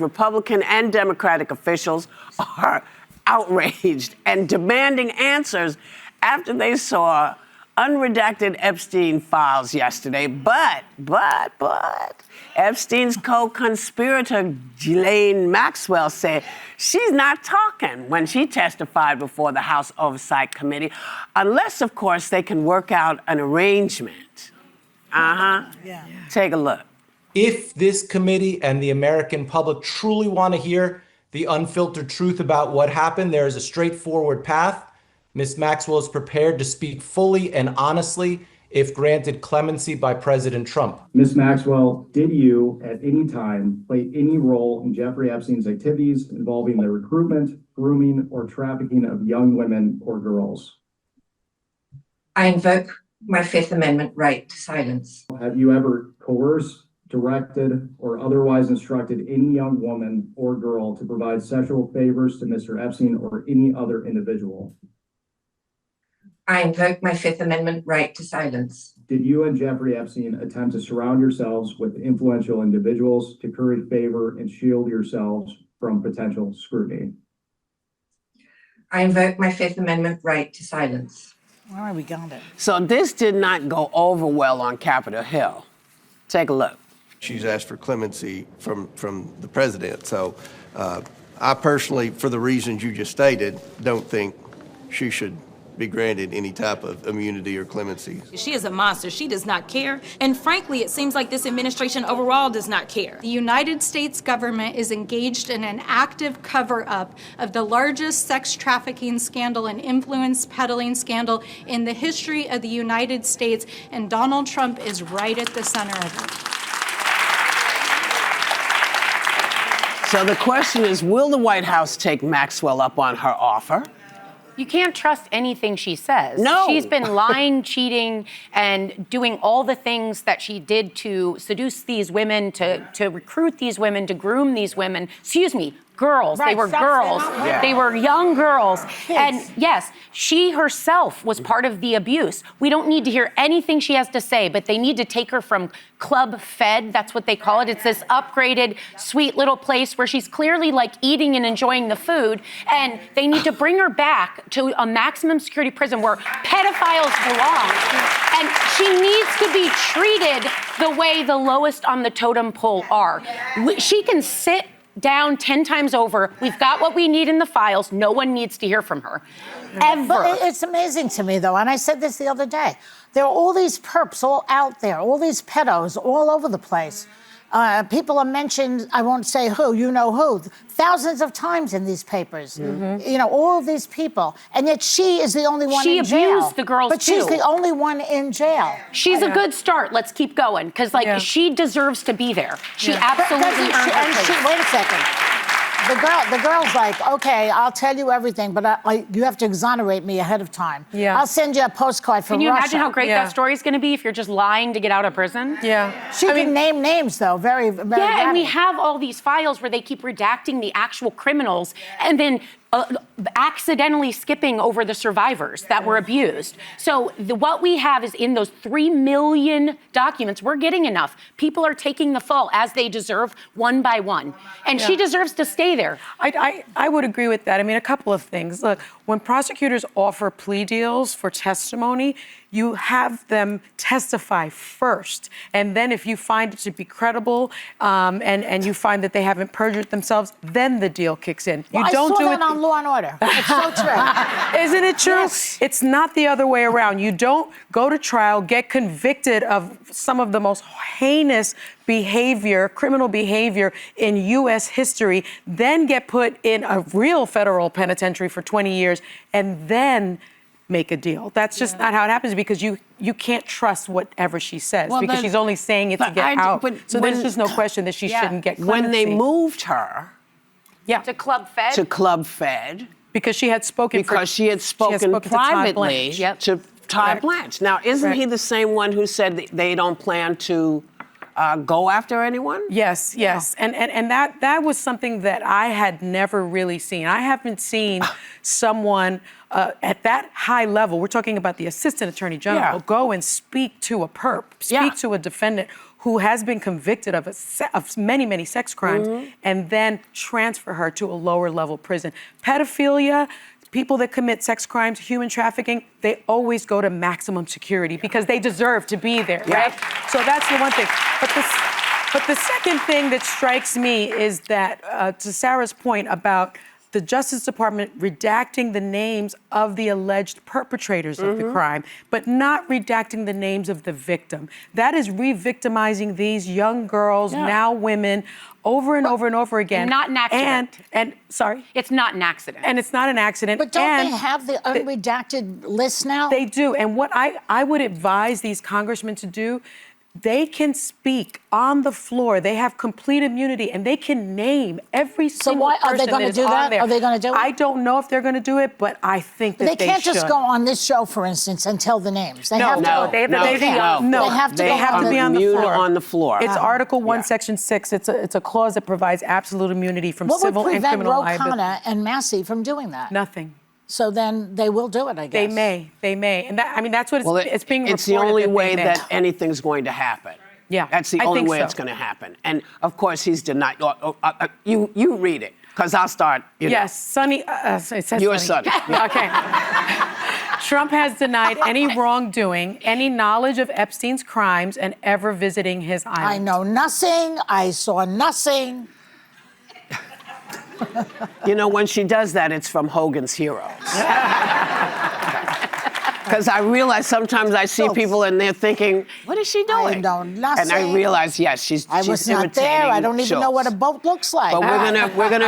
Republican and Democratic officials are outraged and demanding answers after they saw unredacted Epstein files yesterday. But Epstein's co-conspirator, Ghislaine Maxwell, said she's not talking when she testified before the House Oversight Committee, unless, of course, they can work out an arrangement. Yeah. Take a look. If this committee and the American public truly want to hear the unfiltered truth about what happened, there is a straightforward path. Ms. Maxwell is prepared to speak fully and honestly if granted clemency by President Trump. Ms. Maxwell, did you at any time play any role in Jeffrey Epstein's activities involving the recruitment, grooming, or trafficking of young women or girls? I invoke my Fifth Amendment right to silence. Have you ever coerced, directed, or otherwise instructed any young woman or girl to provide sexual favors to Mr. Epstein or any other individual? I invoke my Fifth Amendment right to silence. Did you and Jeffrey Epstein attempt to surround yourselves with influential individuals to curry favor and shield yourselves from potential scrutiny? I invoke my Fifth Amendment right to silence. Where are we going? So this did not go over well on Capitol Hill. Take a look. She's asked for clemency from the president. So I personally, for the reasons you just stated, don't think she should be granted any type of immunity or clemency. She is a monster. She does not care. And frankly, it seems like this administration overall does not care. The United States government is engaged in an active cover-up of the largest sex trafficking scandal and influence peddling scandal in the history of the United States, and Donald Trump is right at the center of it. So the question is, will the White House take Maxwell up on her offer? You can't trust anything she says. No. She's been lying, cheating, and doing all the things that she did to seduce these women, to recruit these women, to groom these women. Excuse me, girls. Right, they were girls. Yeah. They were young girls. Kids. And yes, she herself was part of the abuse. We don't need to hear anything she has to say, but they need to take her from Club Fed, that's what they call it. It's this upgraded, sweet little place where she's clearly like eating and enjoying the food. And they need to bring her back to a maximum security prison where pedophiles belong. And she needs to be treated the way the lowest on the totem pole are. She can sit down 10 times over. We've got what we need in the files. No one needs to hear from her, ever. But it's amazing to me, though, and I said this the other day. There are all these perps all out there, all these pedos all over the place. People are mentioned, I won't say who, you know who, thousands of times in these papers. Mm-hmm. You know, all of these people. And yet she is the only one in jail. She abused the girls, but too. She's the only one in jail. She's a good start. Let's keep going. Because, she deserves to be there. She absolutely earned her place. Wait a second. The girl's like, okay, I'll tell you everything, but you have to exonerate me ahead of time. Yeah. I'll send you a postcard from Russia. Can you imagine how great that story's going to be if you're just lying to get out of prison? Yeah. She can name names, though, very, very Yeah, and we rapid. have all these files where they keep redacting the actual criminals and then accidentally skipping over the survivors that were abused. So what we have is in those 3 million documents, we're getting enough. People are taking the fall as they deserve, one by one. And she deserves to stay there. I would agree with that. I mean, a couple of things. Look, when prosecutors offer plea deals for testimony, you have them testify first. And then if you find it to be credible and you find that they haven't perjured themselves, then the deal kicks in. You don't I saw do that it on Law and Order. It's so true. Isn't it true? Yes. It's not the other way around. You don't go to trial, get convicted of some of the most heinous behavior, criminal behavior in U.S. history, then get put in a real federal penitentiary for 20 years, and then make a deal. That's just not how it happens, because you can't trust whatever she says, because she's only saying it to get out. So there's just no question that she shouldn't get clemency. When they moved her to Club Fed? to Club Fed, because she had spoken she had spoken privately to Todd Right. Blanche. Now, isn't he the same one who said that they don't plan to go after anyone? Yes. And that was something that I had never really seen. I haven't seen someone at that high level, we're talking about the assistant attorney general, go and speak to a perp, speak to a defendant who has been convicted of many, many sex crimes, and then transfer her to a lower level prison. Pedophilia, people that commit sex crimes, human trafficking, they always go to maximum security because they deserve to be there, right? So that's the one thing. But the second thing that strikes me is that, to Sarah's point about the Justice Department redacting the names of the alleged perpetrators of the crime, but not redacting the names of the victim. That is re-victimizing these young girls, now women, over and over and over again. Not an accident. And sorry? It's not an accident. And it's not an accident. But don't they have the unredacted list now? They do. And what I would advise these congressmen to do, they can speak on the floor. They have complete immunity, and they can name every single person are they going to do that? there. Are they going to do it? I don't know if they're going to do it, but I think that they can't just go on this show, for instance, and tell the names. They have to. They have to be on the floor. On the floor. It's Article 1, Section 6. It's a clause that provides absolute immunity from civil and criminal liability. What would prevent Ro Khanna and Massey from doing that? Nothing. So then they will do it, I guess. They may. And that, I mean, that's what it's being reported. It's the only way that anything's going to happen. Yeah, that's the only way it's going to happen. And of course, he's denied. You read it, because I'll start. Yes, Sonny. It says You're Sonny. Okay. Trump has denied any wrongdoing, any knowledge of Epstein's crimes, and ever visiting his island. I know nothing. I saw nothing. When she does that, it's from Hogan's Heroes. Because I realize sometimes I see people and they're thinking, what is she doing? I know nothing. And I realize, yes, she's I was imitating. not there. I don't even know what a boat looks like. But we're gonna